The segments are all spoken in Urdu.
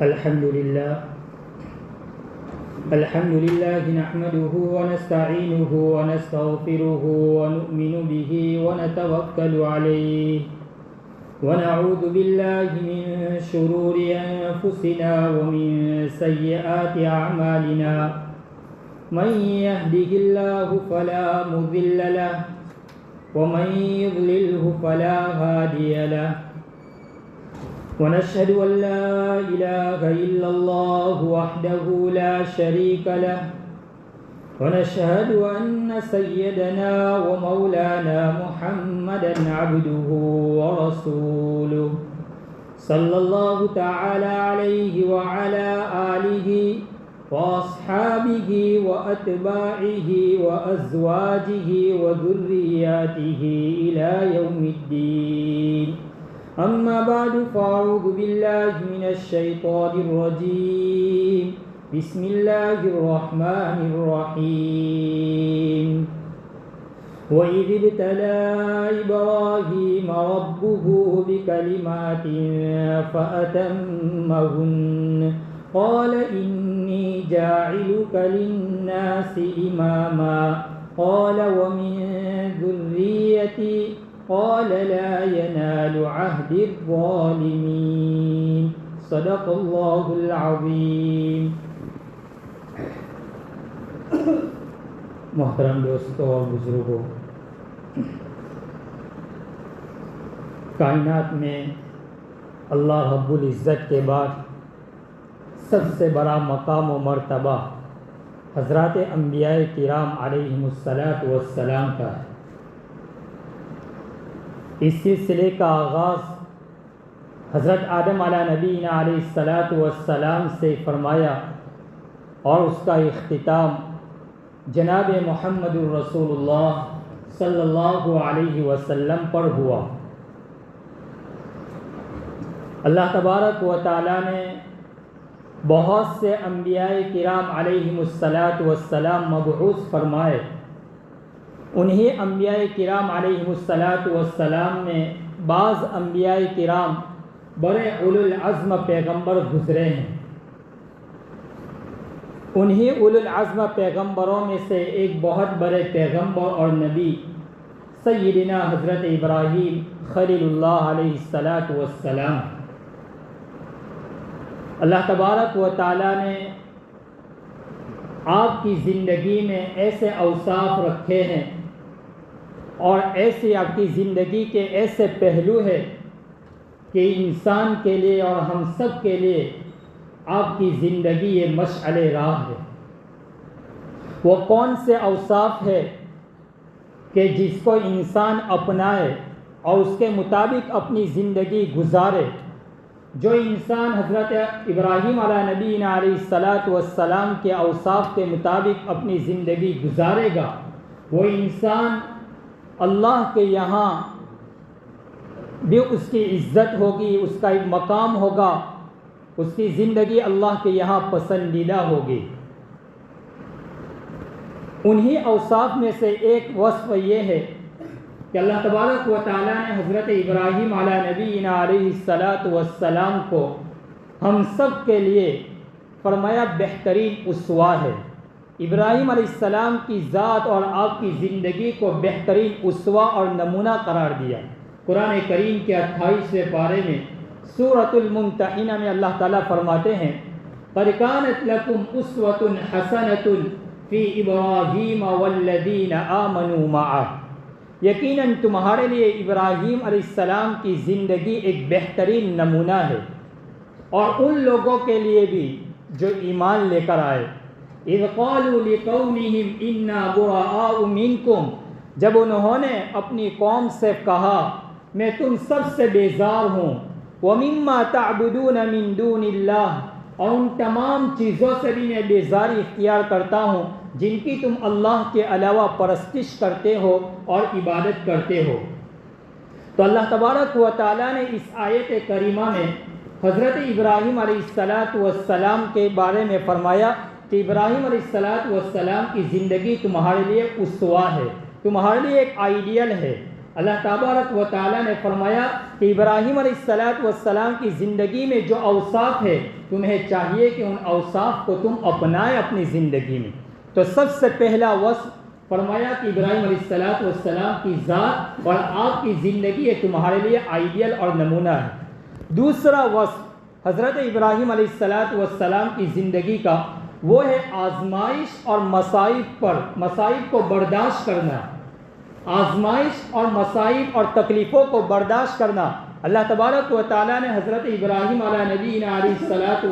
الحمد لله نحمده ونستعينه ونستغفره ونؤمن به ونتوكل عليه ونعوذ بالله من شرور أنفسنا ومن سيئات أعمالنا من يهده الله فلا مضل له ومن يضلله فلا هادي له ونشهد أن لا إله إلا الله وحده لا شريك له ونشهد أن سيدنا ومولانا محمدا عبده ورسوله صلى الله تعالى عليه وعلى آله وأصحابه وأتباعه وأزواجه وذرياته إلى يوم الدين. أما بعد فأعوذ بالله من الشيطان الرجيم. بسم الله الرحمن الرحيم. وإذ ابتلى إبراهيم ربه بكلمات فأتمهن قال إني جاعلك للناس إماما قال ومن ذريتي قال لا ينال عهد الظالمين. صدق اللہ العظیم. محترم دوستوں اور بزرگوں، کائنات میں اللہ رب العزت کے بعد سب سے بڑا مقام و مرتبہ حضرات انبیاء کرام علیہم السلام کا ہے. اس سلسلے کا آغاز حضرت آدم علیہ نبینا علیہ السلام سے فرمایا اور اس کا اختتام جناب محمد الرسول اللہ صلی اللہ علیہ وسلم پر ہوا. اللہ تبارک و تعالیٰ نے بہت سے انبیاء کرام علیہم السلام مبعوث فرمائے. انہی انبیاء کرام علیہم السلام میں بعض انبیاء کرام بڑے اولو العزم پیغمبر گزرے ہیں. انہی اولو العزم پیغمبروں میں سے ایک بہت بڑے پیغمبر اور نبی سیدنا حضرت ابراہیم خلیل اللہ علیہ السلام. اللہ تبارک و تعالیٰ نے آپ کی زندگی میں ایسے اوصاف رکھے ہیں اور ایسی آپ کی زندگی کے ایسے پہلو ہے کہ انسان کے لیے اور ہم سب کے لیے آپ کی زندگی یہ مشعل راہ ہے. وہ کون سے اوصاف ہے کہ جس کو انسان اپنائے اور اس کے مطابق اپنی زندگی گزارے. جو انسان حضرت ابراہیم علیہ نبینا علیہ السلام کے اوصاف کے مطابق اپنی زندگی گزارے گا وہ انسان اللہ کے یہاں بھی اس کی عزت ہوگی، اس کا ایک مقام ہوگا، اس کی زندگی اللہ کے یہاں پسندیدہ ہوگی. انہی اوصاف میں سے ایک وصف یہ ہے کہ اللہ تبارک و تعالیٰ نے حضرت ابراہیم علیہ نبینا علیہ السلام کو ہم سب کے لیے فرمایا بہترین اسوہ ہے. ابراہیم علیہ السلام کی ذات اور آپ کی زندگی کو بہترین اسوہ اور نمونہ قرار دیا. قرآن کریم کے 28ویں پارے میں سورۃ الممتحنہ میں اللہ تعالیٰ فرماتے ہیں قَدْ كَانَتْ لَكُمْ أُسْوَةٌ حَسَنَةٌ فِي إِبْرَاهِيمَ وَالَّذِينَ آمَنُوا مَعَهُ. یقیناً تمہارے لیے ابراہیم علیہ السلام کی زندگی ایک بہترین نمونہ ہے اور ان لوگوں کے لیے بھی جو ایمان لے کر آئے. اذ قالوا لقومهم انا براء منکم، جب انہوں نے اپنی قوم سے کہا میں تم سب سے بیزار ہوں. ومما تعبدون من دون اللہ، اور ان تمام چیزوں سے بھی میں بیزاری اختیار کرتا ہوں جن کی تم اللہ کے علاوہ پرستش کرتے ہو اور عبادت کرتے ہو. تو اللہ تبارک و تعالیٰ نے اس آیت کریمہ میں حضرت ابراہیم علیہ السلام کے بارے میں فرمایا کہ ابراہیم علیہ السلام کی زندگی تمہارے لیے اسوہ ہے، تمہارے لیے ایک آئیڈیل ہے. اللہ تبارک و تعالیٰ نے فرمایا کہ ابراہیم علیہ السلام کی زندگی میں جو اوصاف ہے تمہیں چاہیے کہ ان اوصاف کو تم اپنائے اپنی زندگی میں۔ تو سب سے پہلا وصف فرمایا کہ ابراہیم علیہ السلام کی ذات اور آپ کی زندگی یہ تمہارے لیے آئیڈیل اور نمونہ ہے۔ دوسرا وصف حضرت ابراہیم علیہ السلام کی زندگی کا وہ ہے آزمائش اور مصائب کو برداشت کرنا، آزمائش اور مصائب اور تکلیفوں کو برداشت کرنا۔ اللہ تبارک و تعالیٰ نے حضرت ابراہیم علیہ نبینا علیہ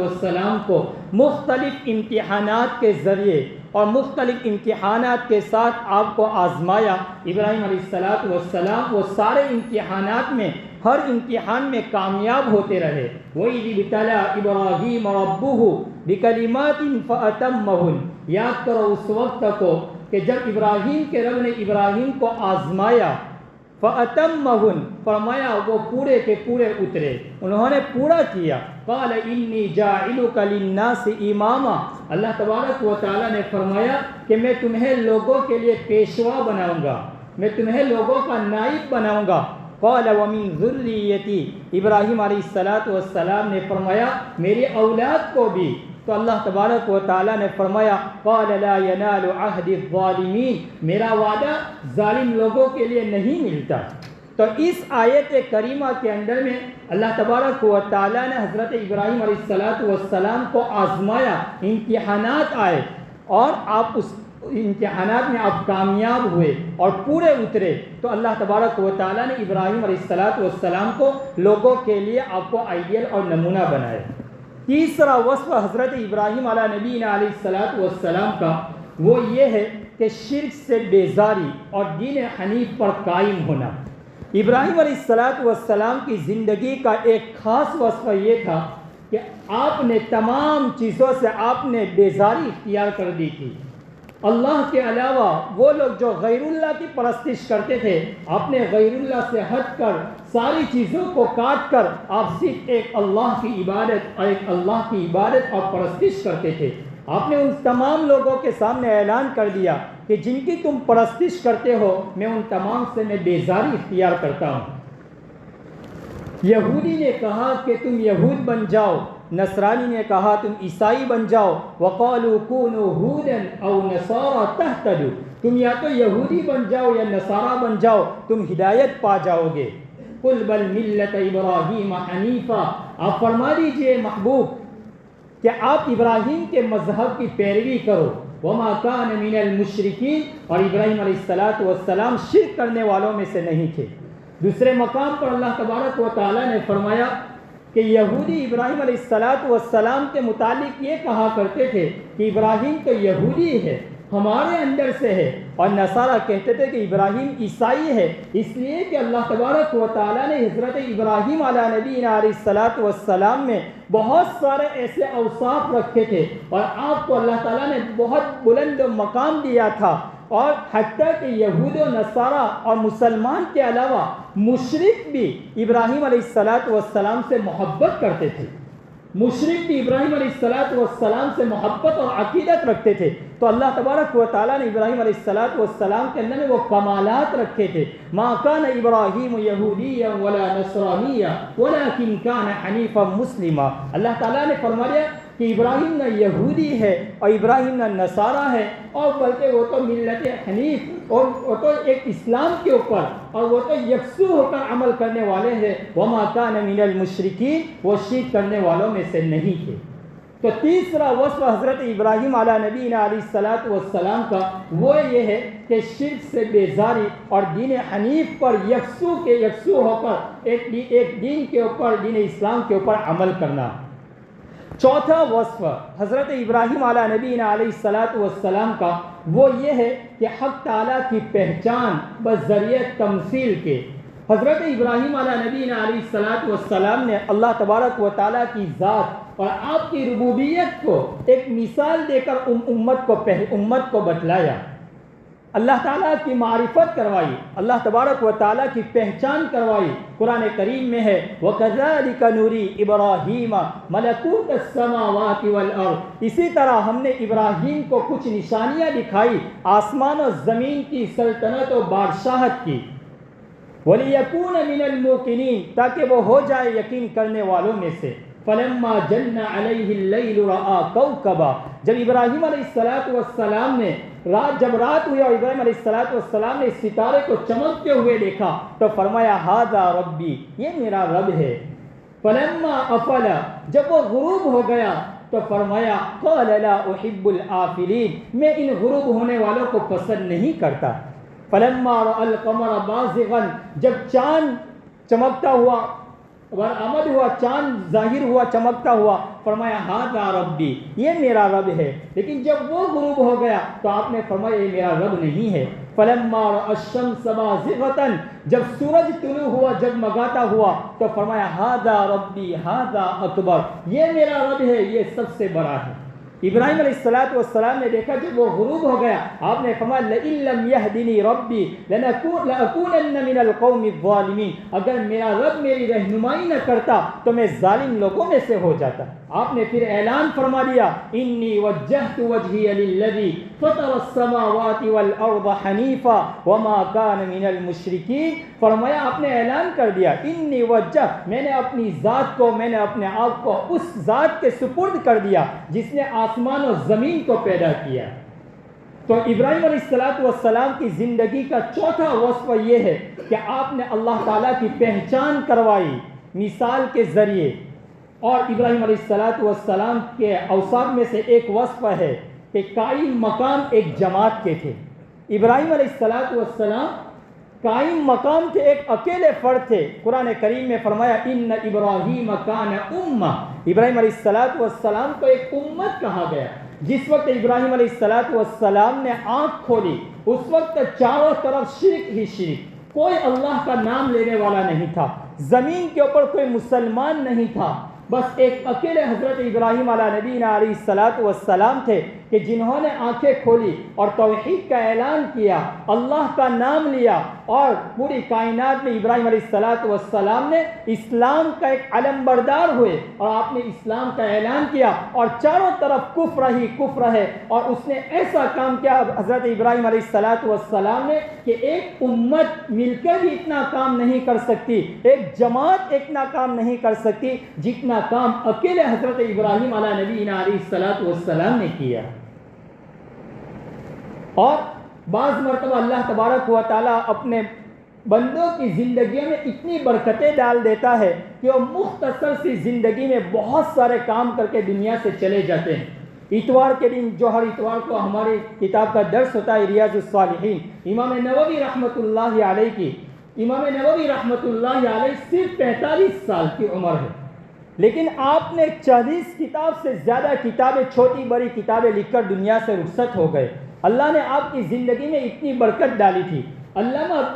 السلام کو مختلف امتحانات کے ذریعے اور مختلف امتحانات کے ساتھ آپ کو آزمایا۔ ابراہیم علیہ السلام وہ سارے امتحانات میں ہر امتحان میں کامیاب ہوتے رہے۔ وَإِذِ ابْتَلَىٰ إِبْرَاهِيمَ رَبُّهُ بِكَلِمَاتٍ فَأَتَمَّهُنَّ، یاد کرو اس وقت کو کہ جب ابراہیم کے رب نے ابراہیم کو آزمایا، فَأَتَمَّهُنَّ فرمایا وہ پورے کے پورے اترے، انہوں نے پورا کیا۔ قَالَ إِنِّي جَاعِلُكَ لِلنَّاسِ إِمَامًا، اللہ تبارک و تعالیٰ نے فرمایا کہ میں تمہیں لوگوں کے لیے پیشوا بناؤں گا، میں تمہیں لوگوں کا نائب بناؤں گا۔ قال ومن ذریتی، ابراہیم علیہ السلام نے فرمایا میری اولاد کو بھی۔ تو اللہ تبارک و تعالیٰ نے فرمایا قال لا ینال عہد الظالمین، میرا وعدہ ظالم لوگوں کے لیے نہیں ملتا۔ تو اس آیت کریمہ کے اندر میں اللہ تبارک و تعالیٰ نے حضرت ابراہیم علیہ السلام کو آزمایا، امتحانات آئے اور آپ اس امتحانات میں آپ کامیاب ہوئے اور پورے اترے، تو اللہ تبارک و تعالیٰ نے ابراہیم علیہ السلام کو لوگوں کے لیے آپ کو آئیڈیل اور نمونہ بنائے۔ تیسرا وصف حضرت ابراہیم علیہ نبینا علیہ السلام کا وہ یہ ہے کہ شرک سے بیزاری اور دین حنیف پر قائم ہونا۔ ابراہیم علیہ السلام کی زندگی کا ایک خاص وصف یہ تھا کہ آپ نے تمام چیزوں سے آپ نے بیزاری اختیار کر دی تھی۔ اللہ کے علاوہ وہ لوگ جو غیر اللہ کی پرستش کرتے تھے، آپ نے غیر اللہ سے ہٹ کر ساری چیزوں کو کاٹ کر آپ صرف ایک اللہ کی عبادت اور ایک اللہ کی عبادت اور پرستش کرتے تھے۔ آپ نے ان تمام لوگوں کے سامنے اعلان کر دیا کہ جن کی تم پرستش کرتے ہو میں ان تمام سے میں بیزاری اختیار کرتا ہوں۔ یہودی نے کہا کہ تم یہود بن جاؤ، نصرانی نے کہا تم عیسائی بن جاؤ، وَقَالُوا كُونُوا هُودًا أَوْ نَصَارَىٰ تَهْتَدُوا، تم یا تو یہودی بن جاؤ یا نصارہ بن جاؤ، تم ہدایت پا جاؤ گے۔ قُلْ بَلْ مِلَّةَ إِبْرَاهِيمَ حَنِيفًا، آپ فرما دیجئے محبوب کہ آپ ابراہیم کے مذہب کی پیروی کرو۔ وَمَا كَانَ مِنَ الْمُشْرِكِينَ، اور ابراہیم علیہ السلام شرک کرنے والوں میں سے نہیں تھے۔ دوسرے مقام پر اللہ تبارک و تعالیٰ نے فرمایا کہ یہودی ابراہیم علیہ السلام کے متعلق یہ کہا کرتے تھے کہ ابراہیم تو یہودی ہے، ہمارے اندر سے ہے، اور نصارہ کہتے تھے کہ ابراہیم عیسائی ہے، اس لیے کہ اللہ تبارک و تعالیٰ نے حضرت ابراہیم علیہ نبینا علیہ السلام میں بہت سارے ایسے اوصاف رکھے تھے اور آپ کو اللہ تعالیٰ نے بہت بلند مقام دیا تھا، اور حتیٰ کہ یہود و نصارہ اور مسلمان کے علاوہ مشرک بھی ابراہیم علیہ السلام سے محبت کرتے تھے، مشرک بھی ابراہیم علیہ السلام سے محبت اور عقیدت رکھتے تھے۔ تو اللہ تبارک و تعالیٰ نے ابراہیم علیہ السلام کے اندر وہ کمالات رکھے تھے۔ ما کان ابراہیم یہودیا ولا نصرانیا ولکن کان حنیفا مسلما، اللہ تعالیٰ نے فرمایا کہ ابراہیم نہ یہودی ہے اور ابراہیم نہ نصارہ ہے، اور بلکہ وہ تو ملت حنیف، اور وہ تو ایک اسلام کے اوپر، اور وہ تو یکسو ہو کر عمل کرنے والے ہیں۔ وما کان من المشرکین، وہ شرک کرنے والوں میں سے نہیں تھے۔ تو تیسرا وصف حضرت ابراہیم علیہ نبینا علیہ السلام کا وہ یہ ہے کہ شرک سے بیزاری اور دین حنیف پر یکسو ہو کر ایک دین کے اوپر، دین اسلام کے اوپر عمل کرنا۔ چوتھا وصف حضرت ابراہیم علیہ نبینا علیہ السلام کا وہ یہ ہے کہ حق تعالیٰ کی پہچان بذریعہ تمثیل کے۔ حضرت ابراہیم علیہ نبینا علیہ السلام نے اللہ تبارک و تعالیٰ کی ذات اور آپ کی ربوبیت کو ایک مثال دے کر امت کو بتلایا، اللہ تعالیٰ کی معرفت کروائی، اللہ تبارک و تعالیٰ کی پہچان کروائی۔ قرآن کریم میں ہے وَكَذَلِكَ نُرِي إِبْرَاهِيمَ مَلَكُوتَ السَّمَاوَاتِ وَالْأَرْضِ، اسی طرح ہم نے ابراہیم کو کچھ نشانیاں دکھائی، آسمان و زمین کی سلطنت و بادشاہت کی۔ وَلِيَكُونَ مِنَ الْمُوقِنِينَ تاکہ وہ ہو جائے یقین کرنے والوں میں سے۔ فَلَمَّا جَنَّ عَلَيْهِ اللَّيْلُ رَأَىٰ كَوْكَبًا جب ابراہیم علیہ السلام نے جب رات ہوئی اور ابراہیم علیہ السلام نے اس ستارے کو چمکتے ہوئے دیکھا تو فرمایا ھذا ربی، یہ میرا رب ہے۔ فَلَمَّا أَفَلَ جب وہ غروب ہو گیا تو فرمایا قَالَ لَا أُحِبُّ الْآفِلِينَ میں ان غروب ہونے والوں کو پسند نہیں کرتا۔ فَلَمَّا رَأَى الْقَمَرَ بَازِغًا جب چاند چمکتا ہوا برآمد ہوا، چاند ظاہر ہوا چمکتا ہوا، فرمایا ھذا ربی، یہ میرا رب ہے۔ لیکن جب وہ غروب ہو گیا تو آپ نے فرمایا یہ میرا رب نہیں ہے۔ فَلَمَّا رَأَى الشَّمْسَ بَازِغَةً جب سورج طلوع ہوا جگمگاتا ہوا تو فرمایا ھذا ربی ھذا اکبر، یہ میرا رب ہے، یہ سب سے بڑا ہے۔ ابراہیم علیہ السلام نے دیکھا جب وہ غروب ہو گیا، آپ نے فرمایا لَئِن لَّمْ يَهْدِنِي رَبِّي لَأَكُونَنَّ مِنَ الْقَوْمِ الظَّالِمِينَ اگر میرا رب میری رہنمائی نہ کرتا تو میں ظالم لوگوں میں سے ہو جاتا۔ آپ نے پھر اعلان فرما دیا انی وجہت وجہی للذی فطر السماوات والارض حنیفا وما کان من المشرکین، فرمایا آپ نے اعلان کر دیا انی وجہ، میں نے اپنی ذات کو، میں نے اپنے آپ کو اس ذات کے سپرد کر دیا جس نے آسمان و زمین کو پیدا کیا۔ تو ابراہیم علیہ السلام کی زندگی کا چوتھا وصف یہ ہے کہ آپ نے اللہ تعالیٰ کی پہچان کروائی مثال کے ذریعے۔ اور ابراہیم علیہ السلام کے اوصاف میں سے ایک وصف ہے کہ قائم مقام ایک جماعت کے تھے۔ ابراہیم علیہ السلام قائم مقام تھے، ایک اکیلے فرد تھے۔ قرآن کریم میں فرمایا ان ابراہیم کان امہ، ابراہیم علیہ السلام کو ایک امت کہا گیا۔ جس وقت ابراہیم علیہ السلام نے آنکھ کھولی اس وقت چاروں طرف شرک ہی شرک، کوئی اللہ کا نام لینے والا نہیں تھا، زمین کے اوپر کوئی مسلمان نہیں تھا، بس ایک اکیلے حضرت ابراہیم علیہ نبینا علیہ السلام تھے کہ جنہوں نے آنکھیں کھولی اور توحید کا اعلان کیا، اللہ کا نام لیا، اور پوری کائنات میں ابراہیم علیہ السلام نے اسلام کا ایک علم بردار ہوئے اور آپ نے اسلام کا اعلان کیا، اور چاروں طرف کفر ہی کفر ہے۔ اور اس نے ایسا کام کیا حضرت ابراہیم علیہ السلام نے کہ ایک امت مل کر بھی اتنا کام نہیں کر سکتی، ایک جماعت اتنا کام نہیں کر سکتی جتنا کام اکیلے حضرت ابراہیم علیہ نبینا علیہ السلام نے کیا۔ اور بعض مرتبہ اللہ تبارک و تعالیٰ اپنے بندوں کی زندگیوں میں اتنی برکتیں ڈال دیتا ہے کہ وہ مختصر سی زندگی میں بہت سارے کام کر کے دنیا سے چلے جاتے ہیں۔ اتوار کے دن جو ہر اتوار کو ہماری کتاب کا درس ہوتا ہے ریاض الصالحین، امام نووی رحمۃ اللہ علیہ کی، امام نووی رحمۃ اللہ علیہ صرف 45 سال کی عمر ہے، لیکن آپ نے 40 کتاب سے زیادہ کتابیں، چھوٹی بڑی کتابیں لکھ کر دنیا سے رخصت ہو گئے۔ اللہ نے آپ کی زندگی میں اتنی برکت ڈالی تھی۔ علامہ عبد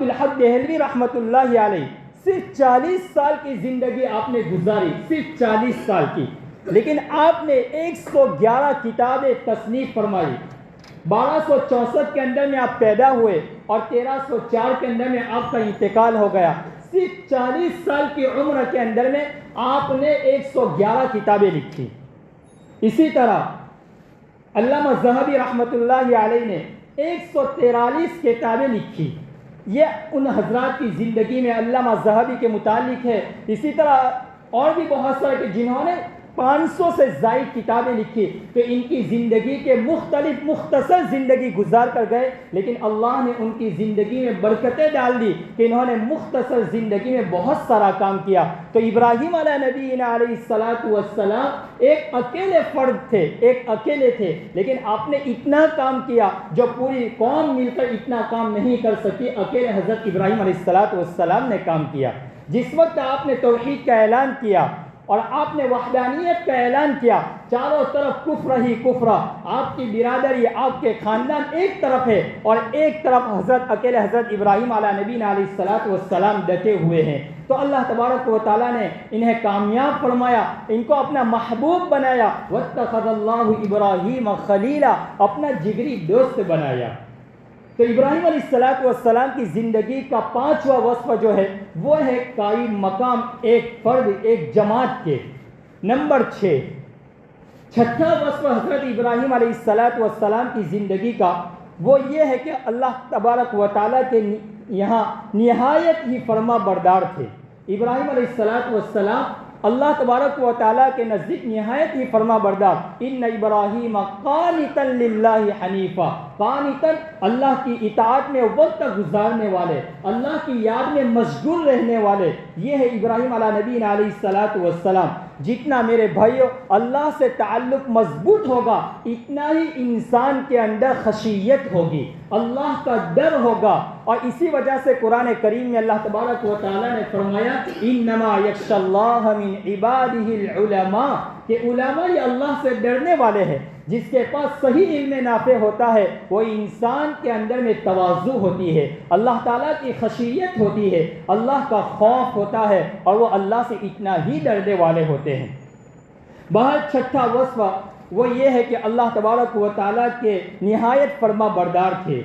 الحق دہلوی رحمۃ اللہ علیہ صرف 40 سال کی زندگی آپ نے گزاری، صرف 40 سال کی، لیکن آپ نے 111 کتابیں تصنیف فرمائی۔ 1264 کے اندر میں آپ پیدا ہوئے اور 1304 کے اندر میں آپ کا انتقال ہو گیا۔ صرف 40 سال کی عمر کے اندر میں آپ نے 111 کتابیں لکھی۔ اسی طرح علامہ ذہبی رحمۃ اللہ علیہ نے 143 کتابیں لکھی۔ یہ ان حضرات کی زندگی میں علامہ ذہبی کے متعلق ہے۔ اسی طرح اور بھی بہت سارے جنہوں نے 500 سے زائد کتابیں لکھی، تو ان کی زندگی کے مختصر زندگی گزار کر گئے، لیکن اللہ نے ان کی زندگی میں برکتیں ڈال دی کہ انہوں نے مختصر زندگی میں بہت سارا کام کیا۔ تو ابراہیم علیہ نبینا علیہ السلام ایک اکیلے فرد تھے، ایک اکیلے تھے، لیکن آپ نے اتنا کام کیا جو پوری قوم مل کر اتنا کام نہیں کر سکی، اکیلے حضرت ابراہیم علیہ السلام نے کام کیا۔ جس وقت آپ نے توحید کا اعلان کیا اور آپ نے وحدانیت کا اعلان کیا، چاروں طرف کفر ہی کفر، آپ کی برادری، آپ کے خاندان ایک طرف ہے اور ایک طرف اکیلے حضرت ابراہیم علیہ نبینا علیہ السلام ڈٹے ہوئے ہیں۔ تو اللہ تبارک و تعالیٰ نے انہیں کامیاب فرمایا، ان کو اپنا محبوب بنایا، واتخذ اللہ ابراہیم خلیلا، اپنا جگری دوست بنایا۔ تو ابراہیم علیہ السلام کی زندگی کا 5واں وصف جو ہے وہ ہے قائم مقام ایک فرد، ایک جماعت کے۔ نمبر 6، چھٹا وصف حضرت ابراہیم علیہ السلام کی زندگی کا وہ یہ ہے کہ اللہ تبارک و تعالیٰ کے یہاں نہایت ہی فرما بردار تھے۔ ابراہیم علیہ السلام اللہ تبارک و تعالیٰ کے نزدیک نہایت ہی فرما بردار۔ ان ابراہیم قانتا للہ حنیفا، قانتا اللہ کی اطاعت میں وقت گزارنے والے، اللہ کی یاد میں مشغول رہنے والے، یہ ہے ابراہیم علیہ نبینا علیہ السلام۔ جتنا میرے بھائیو اللہ سے تعلق مضبوط ہوگا اتنا ہی انسان کے اندر خشیت ہوگی، اللہ کا ڈر ہوگا۔ اور اسی وجہ سے قرآن کریم میں اللہ تبارک و تعالیٰ نے فرمایا انما یخشی اللہ من عبادہ العلماء، کہ علماء یہ اللہ سے ڈرنے والے ہیں۔ جس کے پاس صحیح علم نافع ہوتا ہے وہ انسان کے اندر میں تواضع ہوتی ہے، اللہ تعالیٰ کی خشیت ہوتی ہے، اللہ کا خوف ہوتا ہے، اور وہ اللہ سے اتنا ہی ڈرنے والے ہوتے ہیں۔ بہت چھٹا وصف وہ یہ ہے کہ اللہ تبارک و تعالیٰ کے نہایت فرما بردار تھے۔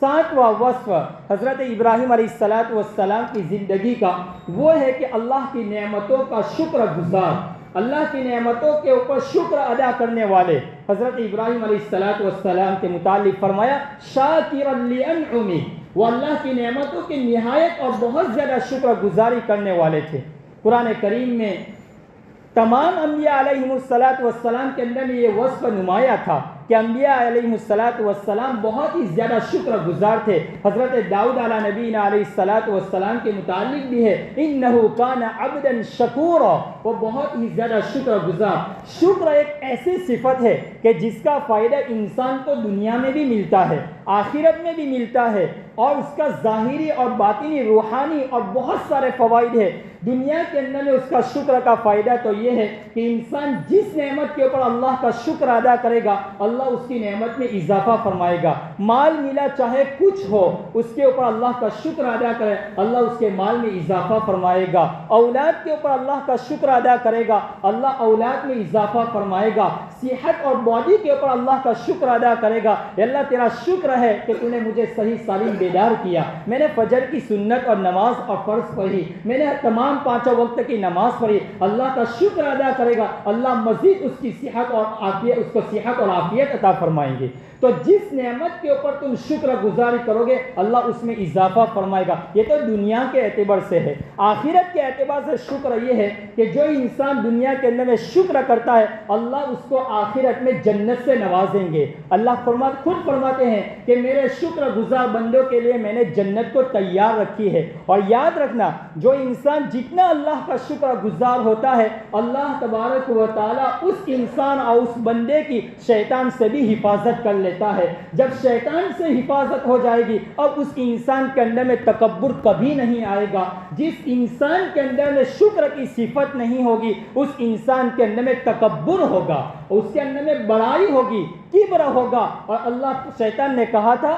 ساتواں وصف حضرت ابراہیم علیہ السلام کی زندگی کا وہ ہے کہ اللہ کی نعمتوں کا شکر گزار، اللہ کی نعمتوں کے اوپر شکر ادا کرنے والے۔ حضرت ابراہیم علیہ السلام کے متعلق فرمایا شاکرا لانعمہ، وہ اللہ کی نعمتوں کی نہایت اور بہت زیادہ شکر گزاری کرنے والے تھے۔ قرآن کریم میں تمام انبیاء علیہم السلام کے اندر یہ وصف نمایاں تھا کہ انبیاء علیہم السلام بہت ہی زیادہ شکر گزار تھے۔ حضرت داؤد علیہ نبینا علیہ السلام کے متعلق بھی ہے انہ کان عبدا شکورا، وہ بہت ہی زیادہ شکر گزار۔ شکر ایک ایسی صفت ہے کہ جس کا فائدہ انسان کو دنیا میں بھی ملتا ہے، آخرت میں بھی ملتا ہے، اور اس کا ظاہری اور باطنی روحانی اور بہت سارے فوائد ہیں۔ دنیا کے اندر میں اس کا شکر کا فائدہ تو یہ ہے کہ انسان جس نعمت کے اوپر اللہ کا شکر ادا کرے گا اللہ اس کی نعمت میں اضافہ فرمائے گا۔ مال ملا چاہے کچھ ہو، اس کے اوپر اللہ کا شکر ادا کرے اللہ اس کے مال میں اضافہ فرمائے گا۔ اولاد کے اوپر اللہ کا شکر ادا کرے گا اللہ اولاد میں اضافہ فرمائے گا۔ صحت اور باڈی کے اوپر اللہ کا شکر ادا کرے گا اللہ تیرا شکر ہے کہ تو نے مجھے صحیح سالم بیدار کیا، میں نے فجر کی سنت اور نماز اور فرض پڑھی، میں نے تمام 5 وقت کی نماز پڑھی، اللہ کا شکر ادا کرے گا اللہ مزید اس کی صحت اور عافیت، اس کو صحت اور عافیت عطا فرمائیں گے۔ تو جس نعمت کے اوپر تم شکر گزاری کرو گے اللہ اس میں اضافہ فرمائے گا۔ یہ تو دنیا کے اعتبار سے ہے۔ آخرت کے اعتبار سے شکر یہ ہے کہ جو انسان دنیا کے اندر میں شکر کرتا ہے اللہ اس کو آخرت میں جنت سے نوازیں گے۔ اللہ خود فرماتے ہیں کہ میرے شکر گزار بندوں کے لیے میں نے جنت کو تیار رکھی ہے۔ اور یاد رکھنا جو انسان جتنا اللہ کا شکر گزار ہوتا ہے اللہ تبارک و تعالیٰ اس انسان اور اس بندے کی شیطان سے بھی حفاظت کر لیتا ہے۔ جب شیطان سے حفاظت ہو جائے گی اب اس انسان کے اندر میں تکبر کبھی نہیں آئے گا۔ جس انسان کے اندر میں شکر کی صفت نہیں ہوگی اس انسان کے اندر میں تکبر ہوگا، اس کے اندر میں بڑائی ہوگی، کبر ہوگا۔ اور اللہ شیطان نے کہا تھا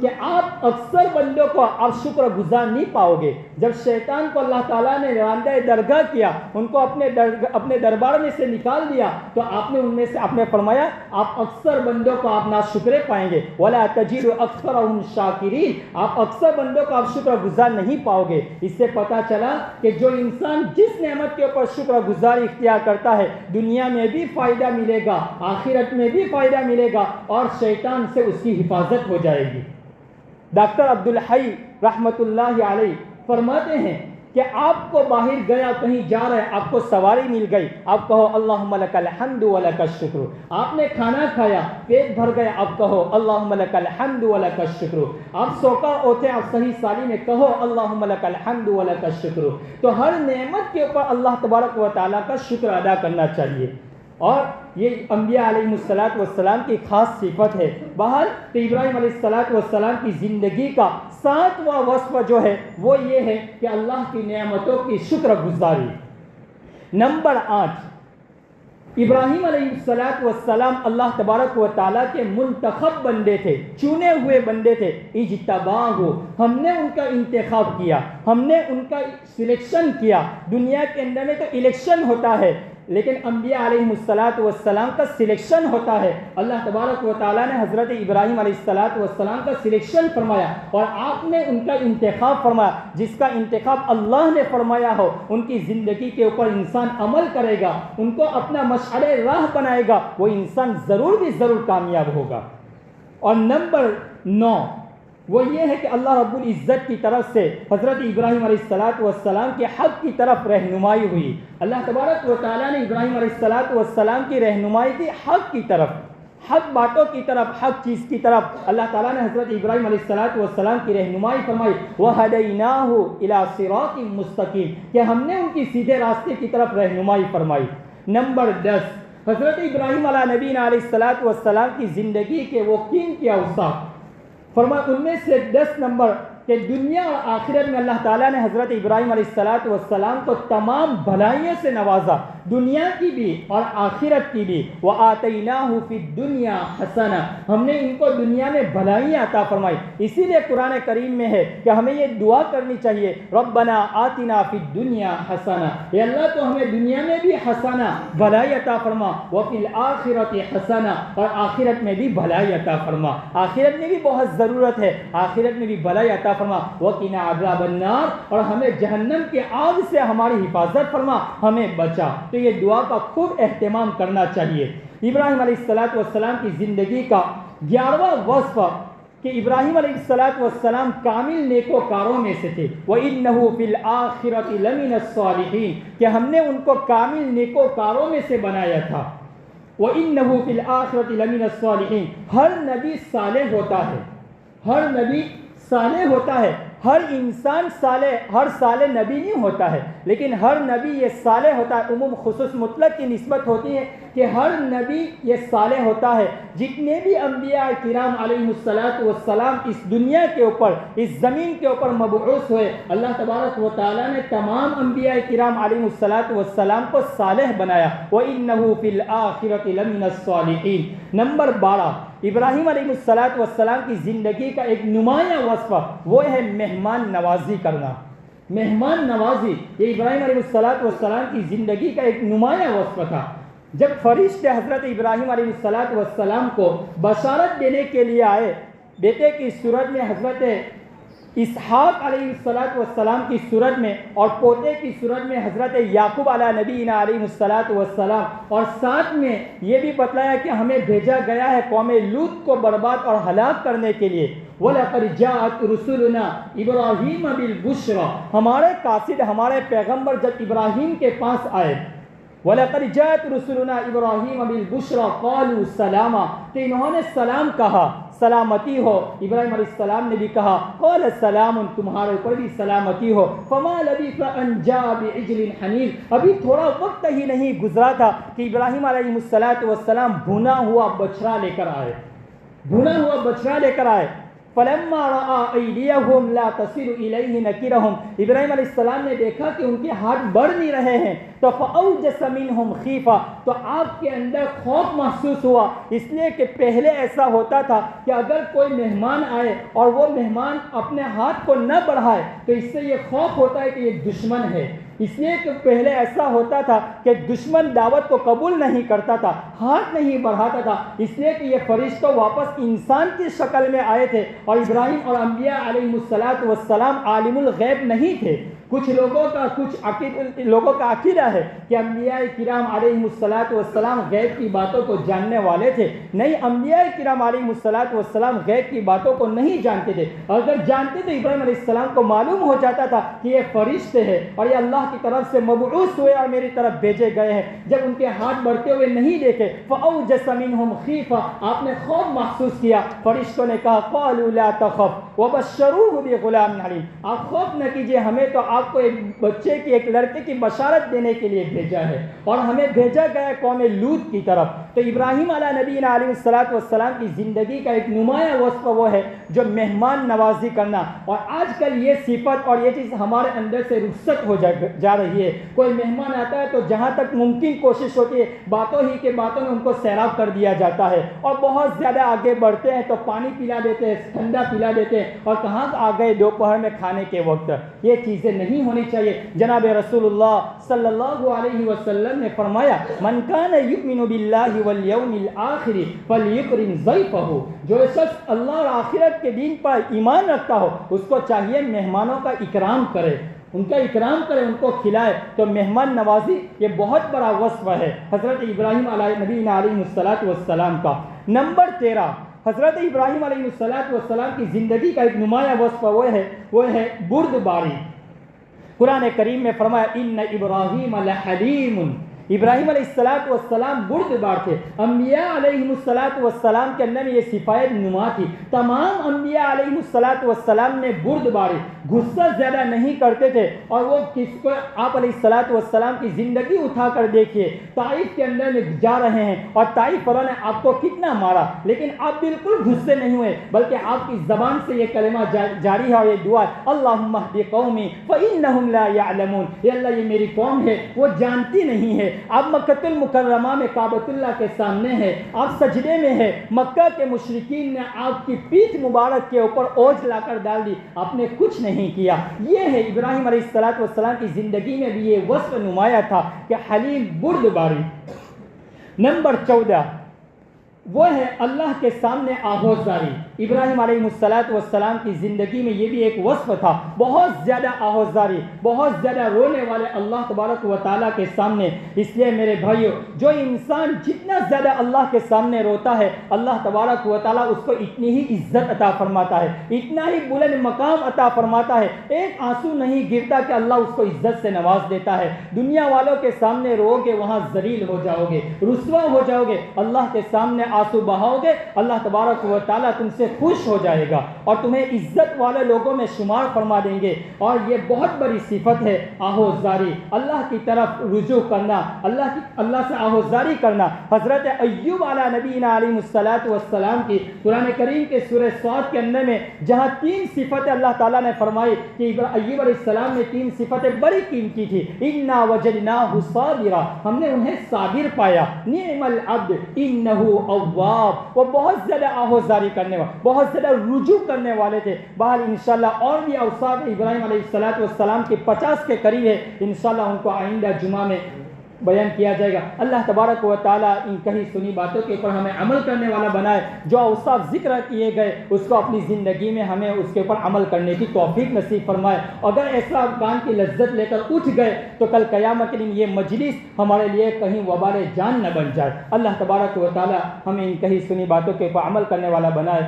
کہ آپ اکثر بندوں کو آپ شکر گزار نہیں پاؤ گے۔ جب شیطان کو اللہ تعالیٰ نے راندہ درگاہ کیا، ان کو اپنے دربار میں سے نکال دیا تو آپ نے ان میں سے آپ نے فرمایا آپ اکثر بندوں کو آپ ناشکرے پائیں گے، وَلَا تَجِدُ أَكْثَرَهُمْ شَاكِرِينَ، آپ اکثر بندوں کو آپ شکر گزار نہیں پاؤ گے۔ اس سے پتہ چلا کہ جو انسان جس نعمت کے اوپر شکر گزاری اختیار کرتا ہے دنیا میں بھی فائدہ ملے گا، آخرت میں بھی فائدہ ملے گا، اور شیطان سے اس کی حفاظت ہو جائے گی۔ ڈاکٹر عبدالحی رحمۃ اللہ علیہ فرماتے ہیں کہ آپ کو باہر گیا کہیں جا رہے آپ کو سواری مل گئی، آپ کہو اللہم لک الحمد ولک الشکر۔ آپ نے کھانا کھایا پیٹ بھر گیا آپ کہو اللہم لک الحمد ولک الشکر۔ آپ سوکا ہوتے آپ صحیح سالی میں کہو اللہم لک الحمد ولک الشکر۔ تو ہر نعمت کے اوپر اللہ تبارک و تعالیٰ کا شکر ادا کرنا چاہیے، اور یہ انبیاء علیہ السلام کی خاص صفت ہے۔ بہر تو ابراہیم علیہ السلام کی زندگی کا 7واں وصف جو ہے وہ یہ ہے کہ اللہ کی نعمتوں کی شکر گزاری۔ نمبر 8، ابراہیم علیہ السلام اللہ تبارک و تعالیٰ کے منتخب بندے تھے، چنے ہوئے بندے تھے۔ اجتباہ، ہم نے ان کا انتخاب کیا، ہم نے ان کا سلیکشن کیا۔ دنیا کے اندر میں تو الیکشن ہوتا ہے لیکن انبیاء علیہ السلام کا سلیکشن ہوتا ہے۔ اللہ تبارک و تعالیٰ نے حضرت ابراہیم علیہ السلام کا سلیکشن فرمایا اور آپ نے ان کا انتخاب فرمایا۔ جس کا انتخاب اللہ نے فرمایا ہو ان کی زندگی کے اوپر انسان عمل کرے گا، ان کو اپنا مشعل راہ بنائے گا، وہ انسان ضرور بھی ضرور کامیاب ہوگا۔ اور نمبر 9 وہ یہ ہے کہ اللہ رب العزت کی طرف سے حضرت ابراہیم علیہ السلام کے حق کی طرف رہنمائی ہوئی۔ اللہ تبارک و تعالیٰ نے ابراہیم علیہ السلام کی رہنمائی کی حق کی طرف، حق باتوں کی طرف، حق چیز کی طرف۔ اللہ تعالیٰ نے حضرت ابراہیم علیہ السلام کی رہنمائی فرمائی، وَهَدَيْنَاهُ إِلَىٰ صِرَاطٍ مُسْتَقِيمٍ، کہ ہم نے ان کی سیدھے راستے کی طرف رہنمائی فرمائی۔ نمبر 10 حضرت ابراہیم علیہ نبینا علیہ السلام کی زندگی کے وہ قیمتی اوصاف فرمایا، ان میں سے 10 نمبر کہ دنیا اور آخرت میں اللہ تعالیٰ نے حضرت ابراہیم علیہ السلام کو تمام بھلائیوں سے نوازا، دنیا کی بھی اور آخرت کی بھی۔ وَآتَيْنَاهُ فِي الدُّنْيَا حَسَنَةً، ہم نے ان کو دنیا میں بھلائیاں عطا فرمائی۔ اسی لیے قرآن کریم میں ہے کہ ہمیں یہ دعا کرنی چاہیے، رَبَّنَا آتِنَا فِي الدُّنْيَا حَسَنَةً، اے اللہ تو ہمیں دنیا میں بھی حسنہ بھلائی عطا فرما، وَفِي الْآخِرَةِ حَسَنَةً، اور آخرت میں بھی بھلائی عطا فرما۔ آخرت میں بھی بہت ضرورت ہے، آخرت میں بھی بھلائی عطا فرما، وَقِنَا عَذَابَ النَّارِ، اور ہمیں جہنم کے آگ سے ہماری حفاظت فرما، ہمیں بچا۔ تو یہ دعا کا خوب اہتمام کرنا چاہیے۔ ابراہیم علیہ السلام کی زندگی کا 11واں وصف کہ ابراہیم علیہ السلام کامل نیکوکاروں میں سے تھے، وَإِنَّهُ فِي الْآخِرَةِ لَمِنَ الصَّالِحِينَ، کہ ہم نے ان کو کامل نیکوکاروں میں سے بنایا تھا۔ وَإِنَّهُ فِي الْآخِرَةِ لَمِنَ الصَّالِحِينَ، ہر نبی صالح ہوتا ہے، ہر نبی صالح ہوتا ہے، ہر انسان صالح، ہر صالح نبی نہیں ہوتا ہے، لیکن ہر نبی یہ صالح ہوتا ہے۔ عموم خصوص مطلق کی نسبت ہوتی ہے کہ ہر نبی یہ صالح ہوتا ہے۔ جتنے بھی انبیاء کرام علیہ السلام اس دنیا کے اوپر، اس زمین کے اوپر مبعوث ہوئے، اللہ تبارک و تعالیٰ نے تمام انبیاء کرام علیہ السلام کو صالح بنایا۔ وَإِنَّهُ فِي الْآخِرَةِ لَمِنَ الصَّالِحِينَ۔ نمبر 12 ابراہیم علیہ السلام کی زندگی کا ایک نمایاں وصف وہ ہے مہمان نوازی کرنا۔ مہمان نوازی یہ ابراہیم علیہ السلام کی زندگی کا ایک نمایاں وصف تھا۔ جب فرشتے حضرت ابراہیم علیہ السلام کو بشارت دینے کے لیے آئے، بیٹے کی صورت میں حضرت اسحاق علیہ السلام کی صورت میں، اور پوتے کی صورت میں حضرت یعقوب علیہ نبینا علیہ السلام، اور ساتھ میں یہ بھی بتلایا کہ ہمیں بھیجا گیا ہے قوم لوط کو برباد اور ہلاک کرنے کے لیے۔ وَلَقَدْ جَاءَتْ رُسُلُنَا إِبْرَاهِيمَ بِالْبُشْرَى، ہمارے قاصد، ہمارے پیغمبر جب ابراہیم کے پاس آئے، وَلَقَدْ جَاءَتْ رُسُلُنَا إِبْرَاهِيمَ بِالْبُشْرَى قَالُوا سَلَامًا، تو انہوں نے سلام کہا، سلامتی ہو۔ ابراہیم علیہ السلام نے بھی کہا قَالَ سَلَامٌ، تمہارے اوپر بھی سلامتی ہو۔ فَمَا لَبِثَ أَن جَاءَ بِعِجْلٍ حَنِيذٍ، ابھی تھوڑا وقت ہی نہیں گزرا تھا کہ ابراہیم علیہ السلام بھونا ہوا بچڑا لے کر آئے، بھونا ہوا بچڑا لے کر آئے۔ فَلَمَّا رَأَىٰ أَيْدِيَهُمْ لَا تَصِلُ إِلَيْهِ نَكِرَهُمْ، ابراہیم علیہ السلام نے دیکھا کہ ان کے ہاتھ بڑھ نہیں رہے ہیں، تو فَأَوْجَسَ مِنْهُمْ خِیفَةً، تو آپ کے اندر خوف محسوس ہوا، اس لیے کہ پہلے ایسا ہوتا تھا کہ اگر کوئی مہمان آئے اور وہ مہمان اپنے ہاتھ کو نہ بڑھائے تو اس سے یہ خوف ہوتا ہے کہ یہ دشمن ہے۔ اس لیے کہ پہلے ایسا ہوتا تھا کہ دشمن دعوت کو قبول نہیں کرتا تھا، ہاتھ نہیں بڑھاتا تھا، اس لیے کہ یہ فرشتوں واپس انسان کی شکل میں آئے تھے، اور ابراہیم اور انبیاء علیہ السلام عالم الغیب نہیں تھے۔ کچھ لوگوں کا عقیدہ ہے کہ انبیاء کرام علیہ السلام غیب کی باتوں کو جاننے والے تھے۔ نہیں، انبیاء کرام علیہ السلام غیب کی باتوں کو نہیں جانتے تھے، اگر جانتے تو ابراہیم علیہ السلام کو معلوم ہو جاتا تھا کہ یہ فرشتے ہیں اور یہ اللہ کی طرف سے مبعوث ہوئے اور میری طرف بھیجے گئے ہیں۔ جب ان کے ہاتھ بڑھتے ہوئے نہیں دیکھے، فَأَوْجَسَ مِنْهُمْ خِیفَةً، آپ نے خوف محسوس کیا۔ فرشتوں نے کہا قَالُوا لَا تَخَفْ وَبَشَّرُوهُ بِغُلَامٍ حَلِيمٍ، آپ خوف نہ کیجیے، ہمیں تو آپ کو ایک بچے کی، ایک لڑکے کی بشارت دینے کے لیے بھیجا ہے، اور ہمیں بھیجا گیا ہے قوم لوط کی طرف۔ تو ابراہیم علیہ نبینا علیہ السلام کی زندگی کا ایک نمایاں وصف وہ ہے جو مہمان نوازی کرنا، اور آج کل یہ صفت اور یہ چیز ہمارے اندر سے رخصت ہو جا رہی ہے۔ کوئی مہمان آتا ہے تو جہاں تک ممکن کوشش ہوتی ہے باتوں ہی کے باتوں میں ان کو سیراب کر دیا جاتا ہے، اور بہت زیادہ آگے بڑھتے ہیں تو پانی پلا دیتے ہیں، ٹھنڈا پلا دیتے ہیں، اور کہاں آ گئے دوپہر میں کھانے کے وقت۔ یہ چیزیں نہیں ہونی چاہیے۔ جناب رسول اللہ صلی اللہ علیہ وسلم نے فرمایا من کان یؤمن باللہ والیوم الآخر فلیکرم ضیفہ، جو شخص اللہ اور آخرت کے دین پر ایمان رکھتا ہو اس کو چاہیے مہمانوں کا اکرام کرے، ان کا اکرام کرے، ان کو کھلائے۔ تو مہمان نوازی یہ بہت بڑا وصف ہے حضرت ابراہیم علیہ نبینا علیہ السلام کا۔ نمبر 13 حضرت ابراہیم علیہ السلام کی زندگی کا ایک نمایاں وصف وہ ہے بردباری۔ قرآن کریم میں فرمایا ان ابراہیم لحلیم، ابراہیم علیہ السلام بردبار تھے۔ انبیاء علیہ السلام کے اندر میں یہ صفات نما تھی۔ تمام انبیاء علیہ السلام نے بردباری، غصہ زیادہ نہیں کرتے تھے۔ اور وہ کس کو آپ علیہ السلام کی زندگی اٹھا کر دیکھیے، طائف کے اندر میں جا رہے ہیں اور طائف والوں نے آپ کو کتنا مارا، لیکن آپ بالکل غصے نہیں ہوئے، بلکہ آپ کی زبان سے یہ کلمہ جاری ہے اور یہ دعا، اللہم اہد قومی فإنہم لا یعلمون، یا اللہ یہ میری قوم ہے وہ جانتی نہیں ہے۔ آپ مکہ المکرمہ میں کعبۃ اللہ کے سامنے ہے، آپ سجدے میں ہے، مکہ کے مشرکین نے آپ کی پیٹھ مبارک کے اوپر اوجھ لا کر ڈال دی، آپ نے کچھ نہیں کیا۔ یہ ہے ابراہیم علیہ السلام کی زندگی میں بھی یہ وصف نمایاں تھا کہ حلیم بردباری۔ نمبر 14 وہ ہے اللہ کے سامنے آہوزاری۔ ابراہیم علیہ السلام کی زندگی میں یہ بھی ایک وصف تھا، بہت زیادہ آہوزاری، بہت زیادہ رونے والے اللہ تبارک و تعالیٰ کے سامنے۔ اس لیے میرے بھائیو، جو انسان جتنا زیادہ اللہ کے سامنے روتا ہے، اللہ تبارک و تعالیٰ اس کو اتنی ہی عزت عطا فرماتا ہے، اتنا ہی بلند مقام عطا فرماتا ہے۔ ایک آنسو نہیں گرتا کہ اللہ اس کو عزت سے نواز دیتا ہے۔ دنیا والوں کے سامنے رو گے وہاں ذلیل ہو جاؤ گے، رسوا ہو جاؤ گے، اللہ کے سامنے آنسو بہاؤ گے، اللہ تبارک و تعالیٰ تم سے خوش ہو جائے گا اور تمہیں عزت والے لوگوں میں شمار فرما دیں گے۔ اور یہ بہت بڑی صفت ہے آہوزاری، اللہ کی طرف رجوع کرنا، اللہ سے آہوزاری کرنا۔ حضرت ایوب علیہ نبینا علیہ السلام کی قرآن کریم کے سورہ صاد کے اندر میں جہاں 3 صفتیں اللہ تعالیٰ نے فرمائی کہ ایوب علیہ السلام میں 3 صفتیں بڑی قیمتی تھی۔ انا وجدناہ صابرا، ہم نے انہیں صابر پایا، نعم العبد انہ اواب، وہ بہت زیادہ آہوزاری کرنے والے، بہت زیادہ رجوع کرنے والے تھے۔ بہرحال انشاءاللہ اور بھی اوصاف ابراہیم علیہ السلام کے 50 کے قریب ہے، انشاءاللہ ان کو آئندہ جمعہ میں بیان کیا جائے گا۔ اللہ تبارک و تعالیٰ ان کہی سنی باتوں کے اوپر ہمیں عمل کرنے والا بنائے، جو اوصاف ذکر کیے گئے اس کو اپنی زندگی میں ہمیں اس کے اوپر عمل کرنے کی توفیق نصیب فرمائے۔ اگر ایسا کام کی لذت لے کر اٹھ گئے تو کل قیامت کے دن یہ مجلس ہمارے لیے کہیں وبال جان نہ بن جائے۔ اللہ تبارک و تعالیٰ ہمیں ان کہی سنی باتوں کے اوپر عمل کرنے والا بنائے۔